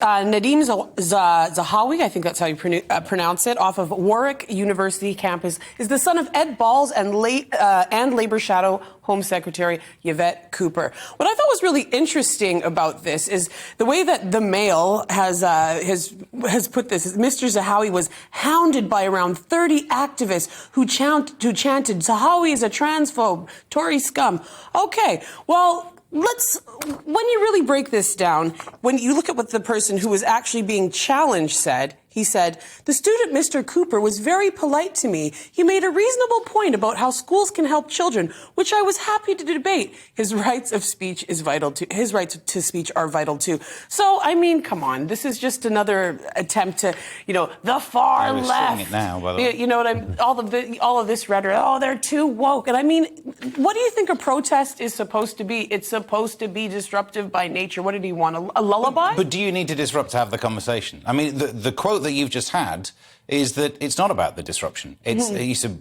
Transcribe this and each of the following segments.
Nadhim Zahawi, I think that's how you pronounce it, off of Warwick University campus, is the son of Ed Balls and Labour Shadow Home Secretary Yvette Cooper. What I thought was really interesting about this is the way that the Mail has put this. Mr. Zahawi was hounded by around 30 activists who chanted, "Zahawi is a transphobe, Tory scum." Okay, well, when you really break this down, when you look at what the person who was actually being challenged said, he said, "The student, Mr. Cooper, was very polite to me. He made a reasonable point about how schools can help children, which I was happy to debate. His rights of speech is vital to his rights to speech are vital too." So, I mean, come on, this is just another attempt to, the far left. It now, by the way. You know what I'm? All of this rhetoric. Oh, they're too woke. And I mean, what do you think a protest is supposed to be? It's supposed to be disruptive by nature. What did he want? A lullaby? But do you need to disrupt to have the conversation? I mean, the quote that you've just had is that it's not about the disruption. It's he said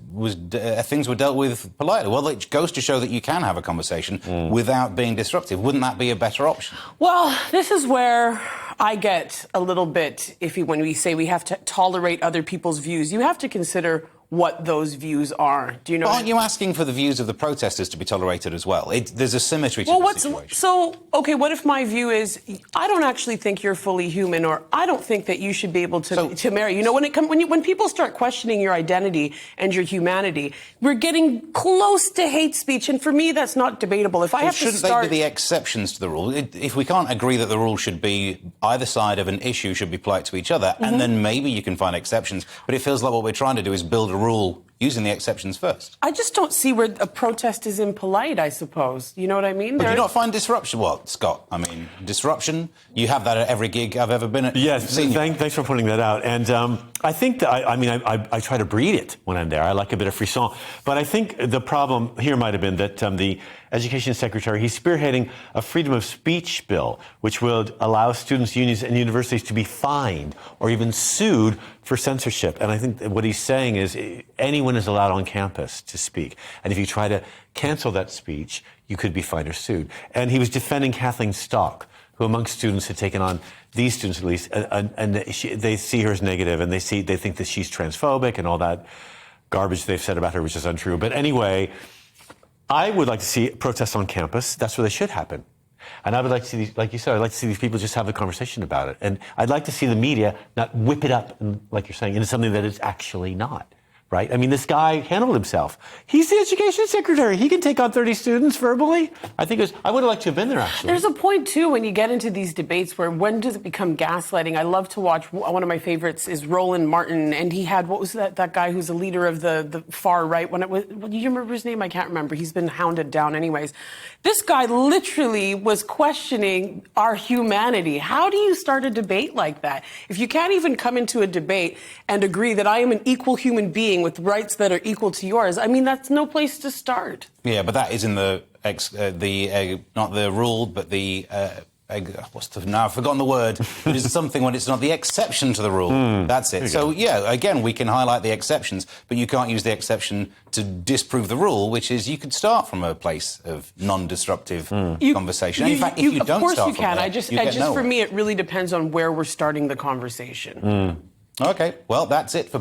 things were dealt with politely. Well, it goes to show that you can have a conversation without being disruptive. Wouldn't that be a better option? Well, this is where I get a little bit iffy when we say we have to tolerate other people's views. You have to consider what those views are. Do you know? But aren't you asking for the views of the protesters to be tolerated as well? There's a symmetry to the situation. So, okay, what if my view is, I don't actually think you're fully human, or I don't think that you should be able to marry. You know, when people start questioning your identity and your humanity, we're getting close to hate speech, and for me, that's not debatable. If I have to start... Shouldn't they be the exceptions to the rule? If we can't agree that the rule should be, either side of an issue should be polite to each other, and then maybe you can find exceptions, but it feels like what we're trying to do is build a rule using the exceptions first. I just don't see where a protest is impolite, I suppose. You know what I mean? But do you not find disruption? Well, Scott, I mean, disruption, you have that at every gig I've ever been at. Yes, thanks for putting that out. And I think that, I try to breed it when I'm there. I like a bit of frisson. But I think the problem here might have been that the Education Secretary, he's spearheading a freedom of speech bill, which will allow students, unions, and universities to be fined or even sued for censorship. And I think that what he's saying is anyone is allowed on campus to speak. And if you try to cancel that speech, you could be fined or sued. And he was defending Kathleen Stock, who amongst students had taken on, these students at least, and they see her as negative, and they think that she's transphobic and all that garbage they've said about her, which is untrue. But anyway, I would like to see protests on campus. That's where they should happen. And I would like to see, like you said, I'd like to see these people just have a conversation about it. And I'd like to see the media not whip it up, like you're saying, into something that it's actually not. Right? I mean, this guy handled himself. He's the education secretary. He can take on 30 students verbally. I think I would have liked to have been there, actually. There's a point, too, when you get into these debates where when does it become gaslighting? I love to watch, one of my favorites is Roland Martin, and he had, what was that guy who's the leader of the far right? Do you remember his name? I can't remember. He's been hounded down anyways. This guy literally was questioning our humanity. How do you start a debate like that? If you can't even come into a debate and agree that I am an equal human being with rights that are equal to yours, I mean, that's no place to start. Yeah, but that is in the not the rule, but the now I've forgotten the word. It is something when it's not the exception to the rule. That's it. So yeah, again, we can highlight the exceptions, but you can't use the exception to disprove the rule, which is you could start from a place of non-disruptive conversation. In fact, if you don't start from there, of course you can. I just for me, it really depends on where we're starting the conversation. Okay, well, that's it for